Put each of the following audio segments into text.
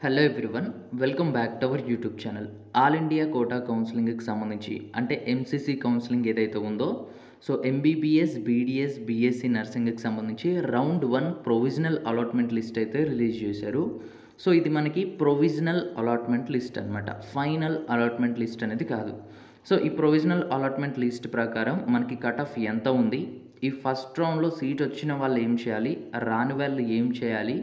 Hello everyone, welcome back to our YouTube channel. All India quota కౌన్సిలింగ్కి సంబంధించి అంటే MCC counselling ఏదైతే ఉందో, సో ఎంబీబీఎస్, బీడీఎస్, బీఎస్సీ నర్సింగ్కి సంబంధించి రౌండ్ 1 ప్రొవిజనల్ అలాట్మెంట్ లిస్ట్ అయితే రిలీజ్ చేశారు. సో ఇది మనకి ప్రొవిజనల్ అలాట్మెంట్ లిస్ట్ అనమాట, ఫైనల్ అలాట్మెంట్ లిస్ట్ అనేది కాదు. సో ఈ ప్రొవిజనల్ అలాట్మెంట్ లిస్ట్ ప్రకారం మనకి కట్ ఆఫ్ ఎంత ఉంది, ఈ ఫస్ట్ రౌండ్లో సీట్ వచ్చిన వాళ్ళు ఏం చేయాలి, రాని వాళ్ళు ఏం చేయాలి,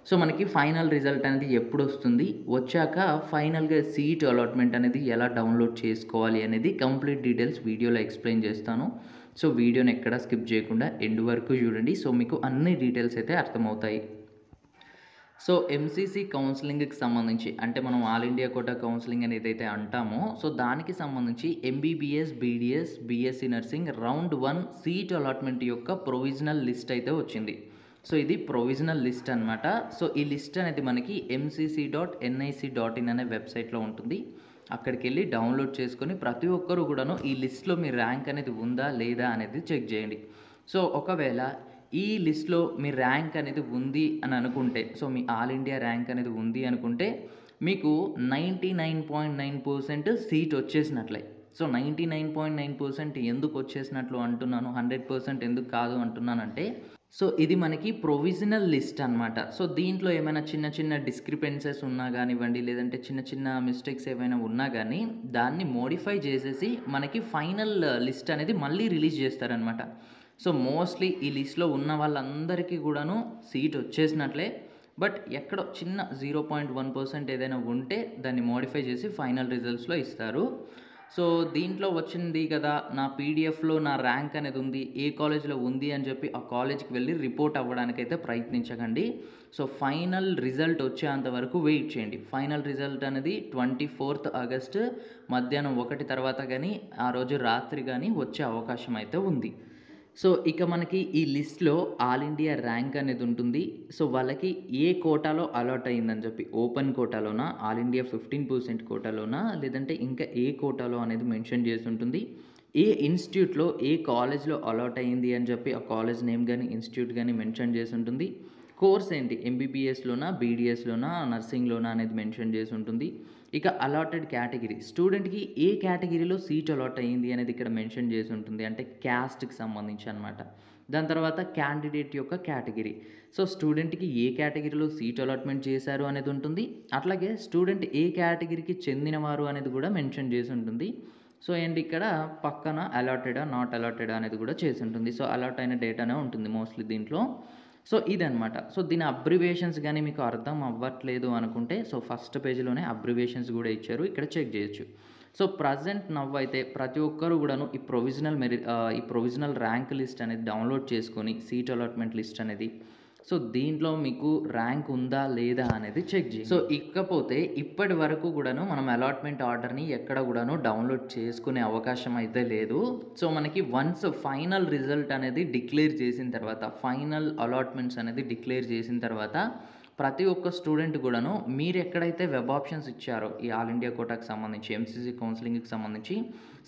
సో మనకి ఫైనల్ రిజల్ట్ అనేది ఎప్పుడు వస్తుంది, వచ్చాక ఫైనల్గా సీట్ అలాట్మెంట్ అనేది ఎలా డౌన్లోడ్ చేసుకోవాలి అనేది కంప్లీట్ డీటెయిల్స్ వీడియోలో ఎక్స్ప్లెయిన్ చేస్తాను. సో వీడియోని ఎక్కడ స్కిప్ చేయకుండా ఎండ్ వరకు చూడండి, సో మీకు అన్ని డీటెయిల్స్ అయితే అర్థమవుతాయి. సో ఎంసీసీ కౌన్సిలింగ్కి సంబంధించి అంటే మనం ఆల్ ఇండియా కోటా కౌన్సిలింగ్ అని ఏదైతే అంటామో, సో దానికి సంబంధించి MBBS, BDS, BSc nursing round 1 seat allotment యొక్క ప్రొవిజనల్ లిస్ట్ అయితే వచ్చింది. సో ఇది ప్రొవిజనల్ లిస్ట్ అనమాట. సో ఈ లిస్ట్ అనేది మనకి mcc.nic.in అనే వెబ్సైట్లో ఉంటుంది. అక్కడికి వెళ్ళి డౌన్లోడ్ చేసుకొని ప్రతి ఒక్కరు కూడాను ఈ లిస్ట్లో మీ ర్యాంక్ అనేది ఉందా లేదా అనేది చెక్ చేయండి. సో ఒకవేళ ఈ లిస్ట్లో మీ ర్యాంక్ అనేది ఉంది అని అనుకుంటే, so me all India rank అనేది ఉంది అనుకుంటే మీకు 99.9% సీట్ వచ్చేసినట్లే. సో 99.9% ఎందుకు వచ్చేసినట్లు అంటున్నాను, 100% ఎందుకు కాదు అంటున్నానంటే, సో ఇది మనకి ప్రొవిజనల్ లిస్ట్ అనమాట. సో దీంట్లో ఏమైనా చిన్న చిన్న డిస్క్రిపెన్సెస్ ఉన్నా కానివ్వండి, లేదంటే చిన్న చిన్న మిస్టేక్స్ ఏమైనా ఉన్నా కానీ దాన్ని మోడిఫై చేసేసి మనకి ఫైనల్ లిస్ట్ అనేది మళ్ళీ రిలీజ్ చేస్తారనమాట. సో మోస్ట్లీ ఈ లిస్ట్లో ఉన్న వాళ్ళందరికీ కూడాను సీట్ వచ్చేసినట్లే. బట్ ఎక్కడో చిన్న 0.1% ఏదైనా ఉంటే దాన్ని మోడిఫై చేసి ఫైనల్ రిజల్ట్స్లో ఇస్తారు. సో దీంట్లో వచ్చింది కదా, నా పీడిఎఫ్లో నా ర్యాంక్ అనేది ఉంది, ఏ కాలేజ్లో ఉంది అని చెప్పి ఆ కాలేజ్కి వెళ్ళి రిపోర్ట్ అవ్వడానికైతే ప్రయత్నించకండి. సో ఫైనల్ రిజల్ట్ వచ్చేంత వరకు వెయిట్ చేయండి. ఫైనల్ రిజల్ట్ అనేది 24th ఆగస్ట్ మధ్యాహ్నం 1 తర్వాత కానీ ఆ రోజు రాత్రి కానీ వచ్చే అవకాశం అయితే ఉంది. సో ఇక మనకి ఈ లిస్ట్లో ఆల్ ఇండియా ర్యాంక్ అనేది ఉంటుంది. సో వాళ్ళకి ఏ కోటాలో అలాట్ అయిందని చెప్పి, ఓపెన్ కోటాలోనా, ఆల్ ఇండియా 15% కోటాలోనా, లేదంటే ఇంకా ఏ కోటాలో అనేది మెన్షన్ చేసి ఉంటుంది. ఏ ఇన్స్టిట్యూట్లో ఏ కాలేజ్లో అలాట్ అయింది అని చెప్పి ఆ కాలేజ్ నేమ్ కానీ ఇన్స్టిట్యూట్ కానీ మెన్షన్ చేసి ఉంటుంది. కోర్స్ ఏంటి, ఎంబీబీఎస్లోనా, బీడీఎస్లోనా, నర్సింగ్లోనా అనేది మెన్షన్ చేసి ఉంటుంది. ఇక అలాటెడ్ కేటగిరీ, స్టూడెంట్కి ఏ కేటగిరీలో సీట్ అలాట్ అయ్యింది అనేది ఇక్కడ మెన్షన్ చేసి ఉంటుంది, అంటే క్యాస్ట్కి సంబంధించి అనమాట. దాని తర్వాత క్యాండిడేట్ యొక్క కేటగిరీ, సో స్టూడెంట్కి ఏ కేటగిరీలో సీట్ అలాట్మెంట్ చేశారు అనేది ఉంటుంది. అట్లాగే స్టూడెంట్ ఏ కేటగిరీకి చెందినవారు అనేది కూడా మెన్షన్ చేసి ఉంటుంది. సో అండ్ ఇక్కడ పక్కన అలాటెడా నాట్ అలాటెడా అనేది కూడా చేసి ఉంటుంది. సో అలాట్ అయిన డేటానే ఉంటుంది మోస్ట్లీ దీంట్లో. సో ఇదనమాట. సో దీని అబ్రివేషన్స్ కానీ మీకు అర్థం అవ్వట్లేదు అనుకుంటే, సో ఫస్ట్ పేజీలోనే అబ్రివేషన్స్ కూడా ఇచ్చారు, ఇక్కడ చెక్ చేయొచ్చు. సో ప్రజెంట్ నవ్వు అయితే ప్రతి ఒక్కరు కూడాను ఈ ప్రొవిజనల్ ర్యాంక్ లిస్ట్ అనేది డౌన్లోడ్ చేసుకొని సీట్ అలాట్మెంట్ లిస్ట్ అనేది, సో దీంట్లో మీకు ర్యాంక్ ఉందా లేదా అనేది చెక్ చేయండి. సో ఇకపోతే ఇప్పటి వరకు కూడాను మనం అలాట్మెంట్ ఆర్డర్ని ఎక్కడ కూడాను డౌన్లోడ్ చేసుకునే అవకాశం అయితే లేదు. సో మనకి వన్స్ ఫైనల్ రిజల్ట్ అనేది డిక్లేర్ చేసిన తర్వాత, ఫైనల్ అలాట్మెంట్స్ అనేది డిక్లేర్ చేసిన తర్వాత ప్రతి ఒక్క స్టూడెంట్ కూడాను మీరు ఎక్కడైతే వెబ్ ఆప్షన్స్ ఇచ్చారో ఈ ఆల్ ఇండియా కోటాకి సంబంధించి, ఎంసీసీ కౌన్సిలింగ్కి సంబంధించి,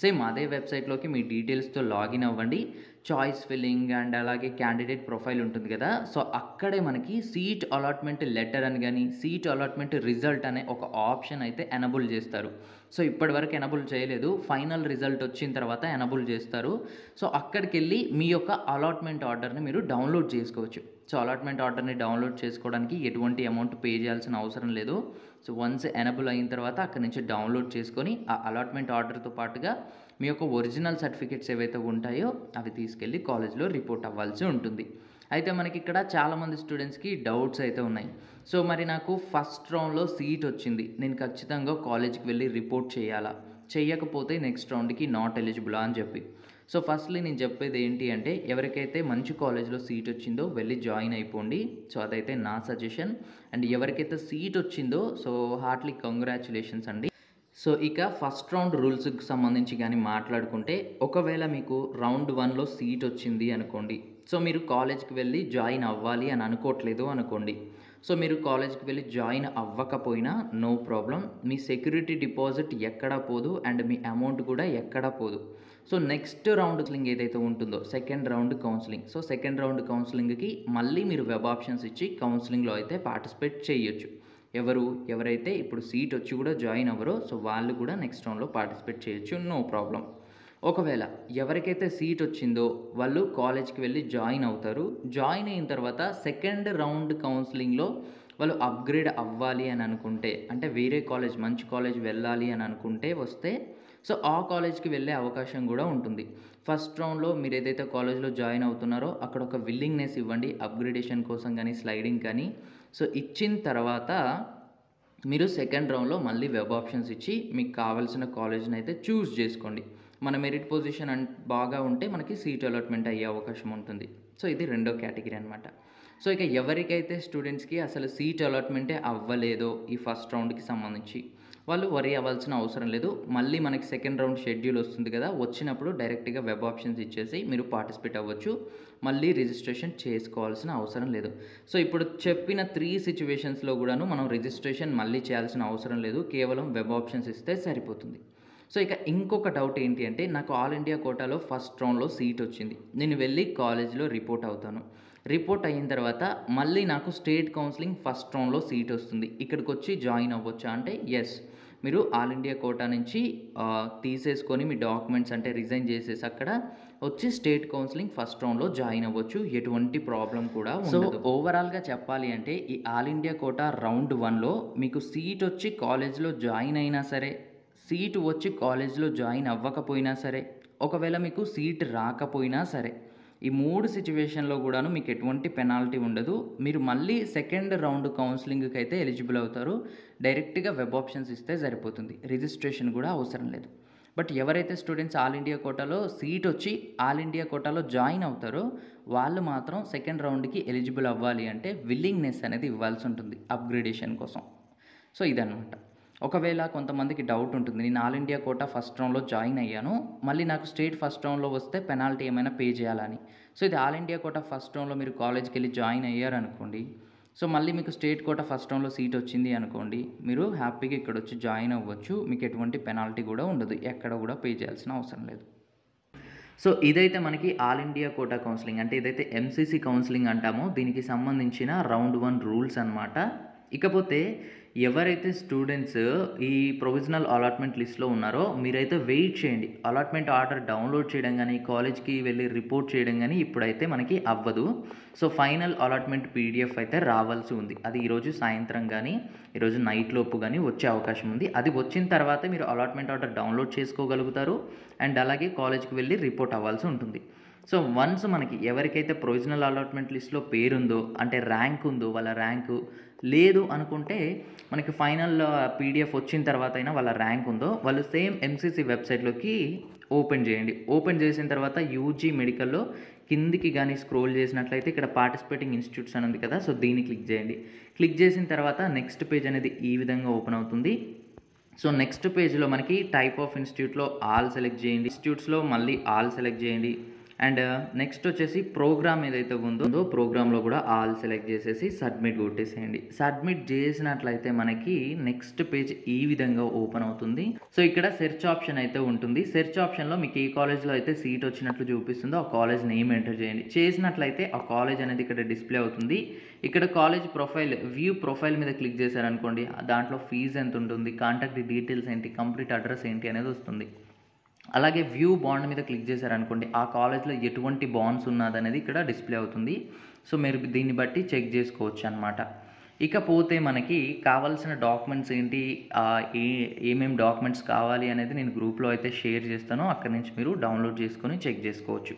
సేమ్ అదే వెబ్సైట్లోకి మీ డీటెయిల్స్తో లాగిన్ అవ్వండి. చాయిస్ ఫిల్లింగ్ అండ్ అలాగే క్యాండిడేట్ ప్రొఫైల్ ఉంటుంది కదా, సో అక్కడే మనకి సీట్ అలాట్మెంట్ లెటర్ అని కానీ సీట్ అలాట్మెంట్ రిజల్ట్ అనే ఒక ఆప్షన్ అయితే ఎనబుల్ చేస్తారు. సో ఇప్పటివరకు ఎనబుల్ చేయలేదు, ఫైనల్ రిజల్ట్ వచ్చిన తర్వాత ఎనబుల్ చేస్తారు. సో అక్కడికి వెళ్ళి మీ యొక్క అలాట్మెంట్ ఆర్డర్ని మీరు డౌన్లోడ్ చేసుకోవచ్చు. సో అలాట్మెంట్ ఆర్డర్ని డౌన్లోడ్ చేసుకోవడానికి ఎటువంటి అమౌంట్ పే చేయాల్సిన అవసరం లేదు. సో వన్స్ ఎనబుల్ అయిన తర్వాత అక్కడి నుంచి డౌన్లోడ్ చేసుకొని ఆ అలాట్మెంట్ ఆర్డర్తో పాటుగా మీ యొక్క ఒరిజినల్ సర్టిఫికేట్స్ ఏవైతే ఉంటాయో అవి తీసుకెళ్ళి కాలేజ్లో రిపోర్ట్ అవ్వాల్సి ఉంటుంది. అయితే మనకి ఇక్కడ చాలామంది స్టూడెంట్స్కి డౌట్స్ అయితే ఉన్నాయి. సో మరి నాకు ఫస్ట్ రౌండ్లో సీట్ వచ్చింది, నేను ఖచ్చితంగా కాలేజ్కి వెళ్ళి రిపోర్ట్ చేయాలా, చేయకపోతే నెక్స్ట్ రౌండ్కి నాట్ ఎలిజిబులా అని చెప్పి. సో ఫస్ట్లీ నేను చెప్పేది ఏంటి అంటే, ఎవరికైతే మంచి కాలేజ్లో సీట్ వచ్చిందో వెళ్ళి జాయిన్ అయిపోండి. సో అదైతే నా సజెషన్. అండ్ ఎవరికైతే సీట్ వచ్చిందో సో హార్ట్లీ కంగ్రాచులేషన్స్ అండి. సో ఇక ఫస్ట్ రౌండ్ రూల్స్కి సంబంధించి కానీ మాట్లాడుకుంటే, ఒకవేళ మీకు రౌండ్ 1లో సీట్ వచ్చింది అనుకోండి, సో మీరు కాలేజ్కి వెళ్ళి జాయిన్ అవ్వాలి అని అనుకోవట్లేదు అనుకోండి. సో మీరు కాలేజ్కి వెళ్ళి జాయిన్ అవ్వకపోయినా నో ప్రాబ్లం, మీ సెక్యూరిటీ డిపాజిట్ ఎక్కడా పోదు అండ్ మీ అమౌంట్ కూడా ఎక్కడా పోదు. సో నెక్స్ట్ రౌండ్ కౌన్సిలింగ్ ఏదైతే ఉంటుందో second round counselling, so second round కౌన్సిలింగ్కి మళ్ళీ మీరు వెబ్ ఆప్షన్స్ ఇచ్చి కౌన్సిలింగ్లో అయితే పార్టిసిపేట్ చేయొచ్చు. ఎవరైతే ఇప్పుడు సీట్ వచ్చి కూడా జాయిన్ అవ్వరో సో వాళ్ళు కూడా నెక్స్ట్ రౌండ్లో పార్టిసిపేట్ చేయొచ్చు, నో ప్రాబ్లం. ఒకవేళ ఎవరికైతే సీట్ వచ్చిందో వాళ్ళు కాలేజ్కి వెళ్ళి జాయిన్ అవుతారు. జాయిన్ అయిన తర్వాత సెకండ్ రౌండ్ కౌన్సిలింగ్లో వాళ్ళు అప్గ్రేడ్ అవ్వాలి అని అనుకుంటే, అంటే వేరే కాలేజ్ మంచి కాలేజ్ వెళ్ళాలి అని అనుకుంటే వస్తే సో ఆ కాలేజ్కి వెళ్ళే అవకాశం కూడా ఉంటుంది. ఫస్ట్ రౌండ్లో మీరు ఏదైతే కాలేజ్లో జాయిన్ అవుతున్నారో అక్కడ ఒక విల్లింగ్నెస్ ఇవ్వండి అప్గ్రేడేషన్ కోసం కానీ స్లైడింగ్ కానీ. సో ఇచ్చిన తర్వాత మీరు సెకండ్ రౌండ్లో మళ్ళీ వెబ్ ఆప్షన్స్ ఇచ్చి మీకు కావాల్సిన కాలేజ్ని అయితే చూస్ చేసుకోండి. మన మెరిట్ పొజిషన్ బాగా ఉంటే మనకి సీట్ అలాట్మెంట్ అయ్యే అవకాశం ఉంటుంది. సో ఇది రెండో కేటగిరీ అనమాట. సో ఇక ఎవరికైతే స్టూడెంట్స్కి అసలు సీట్ అలాట్మెంటే అవ్వలేదో ఈ ఫస్ట్ రౌండ్కి సంబంధించి వాళ్ళు వరీ అవ్వాల్సిన అవసరం లేదు. మళ్ళీ మనకి సెకండ్ రౌండ్ షెడ్యూల్ వస్తుంది కదా, వచ్చినప్పుడు డైరెక్ట్గా వెబ్ ఆప్షన్స్ ఇచ్చేసి మీరు పార్టిసిపేట్ అవ్వచ్చు. మళ్ళీ రిజిస్ట్రేషన్ చేసుకోవాల్సిన అవసరం లేదు. సో ఇప్పుడు చెప్పిన 3 సిచ్యువేషన్స్లో కూడాను మనం రిజిస్ట్రేషన్ మళ్ళీ చేయాల్సిన అవసరం లేదు, కేవలం వెబ్ ఆప్షన్స్ ఇస్తే సరిపోతుంది. సో ఇక ఇంకొక డౌట్ ఏంటి అంటే, నాకు ఆల్ ఇండియా కోటాలో ఫస్ట్ రౌండ్లో సీట్ వచ్చింది, నేను వెళ్ళి కాలేజ్లో రిపోర్ట్ అవుతాను. రిపోర్ట్ అయిన తర్వాత మళ్ళీ నాకు స్టేట్ కౌన్సిలింగ్ ఫస్ట్ రౌండ్లో సీట్ వస్తుంది, ఇక్కడికి వచ్చి జాయిన్ అవ్వచ్చా అంటే ఎస్, మీరు ఆల్ ఇండియా కోటా నుంచి తీసేసుకొని మీ డాక్యుమెంట్స్ అంటే రిజైన్ చేసేసి అక్కడ వచ్చి స్టేట్ కౌన్సిలింగ్ ఫస్ట్ రౌండ్లో జాయిన్ అవ్వచ్చు, ఎటువంటి ప్రాబ్లం కూడా ఉండదు. సో ఓవరాల్గా చెప్పాలి అంటే ఈ ఆల్ ఇండియా కోటా రౌండ్ 1లో మీకు సీట్ వచ్చి కాలేజ్లో జాయిన్ అయినా సరే, సీటు వచ్చి కాలేజ్లో జాయిన్ అవ్వకపోయినా సరే, ఒకవేళ మీకు సీట్ రాకపోయినా సరే, ఈ 3 సిచ్యువేషన్లో కూడాను మీకు ఎటువంటి పెనాల్టీ ఉండదు. మీరు మళ్ళీ సెకండ్ రౌండ్ కౌన్సిలింగ్కి అయితే ఎలిజిబుల్ అవుతారు. డైరెక్ట్గా వెబ్ ఆప్షన్స్ ఇస్తే సరిపోతుంది, రిజిస్ట్రేషన్ కూడా అవసరం లేదు. బట్ ఎవరైతే స్టూడెంట్స్ ఆల్ ఇండియా కోటాలో సీట్ వచ్చి ఆల్ ఇండియా కోటాలో జాయిన్ అవుతారో వాళ్ళు మాత్రం సెకండ్ రౌండ్కి ఎలిజిబుల్ అవ్వాలి అంటే విల్లింగ్నెస్ అనేది ఇవ్వాల్సి ఉంటుంది అప్గ్రేడేషన్ కోసం. సో ఇదన్నమాట. ఒకవేళ కొంతమందికి డౌట్ ఉంటుంది, నేను ఆల్ ఇండియా కోటా ఫస్ట్ రౌండ్లో జాయిన్ అయ్యాను, మళ్ళీ నాకు స్టేట్ ఫస్ట్ రౌండ్లో వస్తే పెనాల్టీ ఏమైనా పే చేయాలని. సో ఇది ఆల్ ఇండియా కోటా ఫస్ట్ రౌండ్లో మీరు కాలేజ్కి వెళ్ళి జాయిన్ అయ్యారనుకోండి, సో మళ్ళీ మీకు స్టేట్ కోటా ఫస్ట్ రౌండ్లో సీట్ వచ్చింది అనుకోండి, మీరు హ్యాపీగా ఇక్కడ వచ్చి జాయిన్ అవ్వచ్చు, మీకు ఎటువంటి పెనాల్టీ కూడా ఉండదు, ఎక్కడ కూడా పే చేయాల్సిన అవసరం లేదు. సో ఇదైతే మనకి ఆల్ ఇండియా కోటా కౌన్సిలింగ్ అంటే ఇదైతే ఎంసీసీ కౌన్సిలింగ్ అంటామో దీనికి సంబంధించిన రౌండ్ 1 రూల్స్ అనమాట. ఇకపోతే ఎవరైతే స్టూడెంట్స్ ఈ ప్రొవిజనల్ అలాట్మెంట్ లిస్ట్లో ఉన్నారో మీరైతే వెయిట్ చేయండి. అలాట్మెంట్ ఆర్డర్ డౌన్లోడ్ చేయడం కానీ కాలేజ్కి వెళ్ళి రిపోర్ట్ చేయడం కానీ ఇప్పుడైతే మనకి అవ్వదు. సో ఫైనల్ అలాట్మెంట్ పీడిఎఫ్ అయితే రావాల్సి ఉంది, అది ఈరోజు సాయంత్రం కానీ ఈరోజు నైట్ లోపు కానీ వచ్చే అవకాశం ఉంది. అది వచ్చిన తర్వాత మీరు అలాట్మెంట్ ఆర్డర్ డౌన్లోడ్ చేసుకోగలుగుతారు అండ్ అలాగే కాలేజ్కి వెళ్ళి రిపోర్ట్ అవ్వాల్సి ఉంటుంది. సో వన్స్ మనకి ఎవరికైతే ప్రొవిజనల్ అలాట్మెంట్ లిస్ట్లో పేరుందో అంటే ర్యాంక్ ఉందో వాళ్ళ ర్యాంకు లేదు అనుకుంటే మనకి ఫైనల్ పీడిఎఫ్ వచ్చిన తర్వాత అయినా వాళ్ళ ర్యాంక్ ఉందో వాళ్ళు సేమ్ ఎంసీసీ వెబ్సైట్లోకి ఓపెన్ చేయండి. ఓపెన్ చేసిన తర్వాత యూజీ మెడికల్లో కిందికి కానీ స్క్రోల్ చేసినట్లయితే ఇక్కడ పార్టిసిపేటింగ్ ఇన్స్టిట్యూట్స్ అని ఉంది కదా, సో దీన్ని క్లిక్ చేయండి. క్లిక్ చేసిన తర్వాత నెక్స్ట్ పేజ్ అనేది ఈ విధంగా ఓపెన్ అవుతుంది. సో నెక్స్ట్ పేజ్లో మనకి టైప్ ఆఫ్ ఇన్స్టిట్యూట్లో ఆల్ సెలెక్ట్ చేయండి, ఇన్స్టిట్యూట్స్లో మళ్ళీ ఆల్ సెలెక్ట్ చేయండి అండ్ నెక్స్ట్ వచ్చేసి ప్రోగ్రామ్ ఏదైతే ఉందో ప్రోగ్రాంలో కూడా ఆల్ సెలెక్ట్ చేసేసి సబ్మిట్ కొట్టేసేయండి. సబ్మిట్ చేసినట్లయితే మనకి నెక్స్ట్ పేజ్ ఈ విధంగా ఓపెన్ అవుతుంది. సో ఇక్కడ సెర్చ్ ఆప్షన్ అయితే ఉంటుంది. సెర్చ్ ఆప్షన్లో మీకు ఏ కాలేజ్లో అయితే సీట్ వచ్చినట్లు చూపిస్తుందో ఆ కాలేజ్ నేమ్ ఎంటర్ చేయండి. చేసినట్లయితే ఆ కాలేజ్ అనేది ఇక్కడ డిస్ప్లే అవుతుంది. ఇక్కడ కాలేజ్ ప్రొఫైల్ వ్యూ ప్రొఫైల్ మీద క్లిక్ చేశారనుకోండి, దాంట్లో ఫీజు ఎంత ఉంటుంది, కాంటాక్ట్ డీటెయిల్స్ ఏంటి, కంప్లీట్ అడ్రస్ ఏంటి అనేది వస్తుంది. అలాగే వ్యూ బాండ్ మీద క్లిక్ చేశారనుకోండి, ఆ కాలేజ్లో ఎటువంటి బాండ్స్ ఉన్నదనేది ఇక్కడ డిస్ప్లే అవుతుంది. సో మీరు దీన్ని బట్టి చెక్ చేసుకోవచ్చు అనమాట. ఇకపోతే మనకి కావాల్సిన డాక్యుమెంట్స్ ఏంటి, ఏమేమి డాక్యుమెంట్స్ కావాలి అనేది నేను గ్రూప్లో అయితే షేర్ చేస్తాను, అక్కడి నుంచి మీరు డౌన్లోడ్ చేసుకొని చెక్ చేసుకోవచ్చు.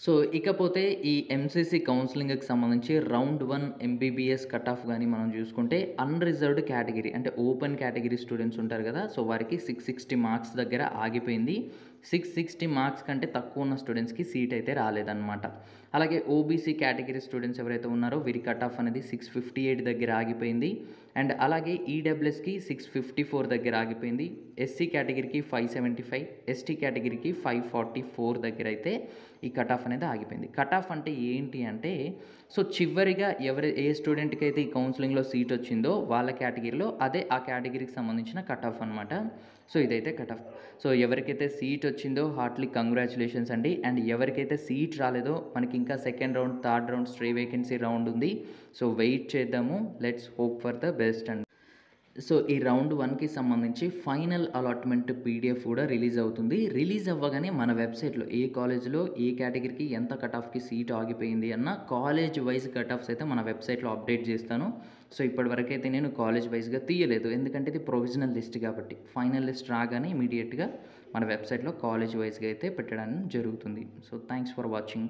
సో ఇకపోతే ఈ ఎంసీసీ కౌన్సిలింగ్కి సంబంధించి రౌండ్ 1 ఎంబీబీఎస్ కట్ ఆఫ్ కానీ మనం చూసుకుంటే అన్రిజర్వ్డ్ కేటగిరీ అంటే ఓపెన్ కేటగిరీ స్టూడెంట్స్ ఉంటారు కదా, సో వారికి 660 మార్క్స్ దగ్గర ఆగిపోయింది. 660 మార్క్స్ కంటే తక్కువ ఉన్న స్టూడెంట్స్కి సీట్ అయితే రాలేదన్నమాట. అలాగే ఓబీసీ కేటగిరీ స్టూడెంట్స్ ఎవరైతే ఉన్నారో వీరి కట్ ఆఫ్ అనేది 658 దగ్గర ఆగిపోయింది అండ్ అలాగే ఈడబ్ల్యూఎస్కి 654 దగ్గర ఆగిపోయింది. ఎస్సీ కేటగిరీకి 575, ఎస్టీ కేటగిరీకి 544 దగ్గర అయితే ఈ కట్ ఆఫ్ అనేది ఆగిపోయింది. కట్ ఆఫ్ అంటే ఏంటి అంటే, సో చివరిగా ఏ స్టూడెంట్కి అయితే ఈ కౌన్సిలింగ్లో సీట్ వచ్చిందో వాళ్ళ కేటగిరీలో అదే ఆ కేటగిరీకి సంబంధించిన కట్ ఆఫ్ అనమాట. సో ఇదైతే కట్ ఆఫ్. సో ఎవరికైతే సీట్ వచ్చిందో హార్ట్లీ కంగ్రాచులేషన్స్ అండి. అండ్ ఎవరికైతే సీట్ రాలేదో మనకి ఇంకా second round, third round, stray vacancy round ఉంది. సో వెయిట్ చేద్దాము, let's hope for the best and so ఈ రౌండ్ 1కి సంబంధించి ఫైనల్ అలాట్మెంట్ పీడిఎఫ్ కూడా రిలీజ్ అవుతుంది. రిలీజ్ అవ్వగానే మన వెబ్సైట్లో ఏ కాలేజ్లో ఏ కేటగిరీకి ఎంత కట్ ఆఫ్కి సీట్ ఆగిపోయింది అన్న కాలేజ్ వైజ్ కట్ ఆఫ్స్ అయితే మన వెబ్సైట్లో అప్డేట్ చేస్తాను. సో ఇప్పటివరకు అయితే నేను కాలేజ్ వైజ్గా తీయలేదు, ఎందుకంటే ఇది ప్రొవిజనల్ లిస్ట్ కాబట్టి. ఫైనల్ లిస్ట్ రాగానే ఇమీడియట్గా మన వెబ్సైట్లో కాలేజ్ వైజ్గా అయితే పెట్టడం జరుగుతుంది. So thanks for watching.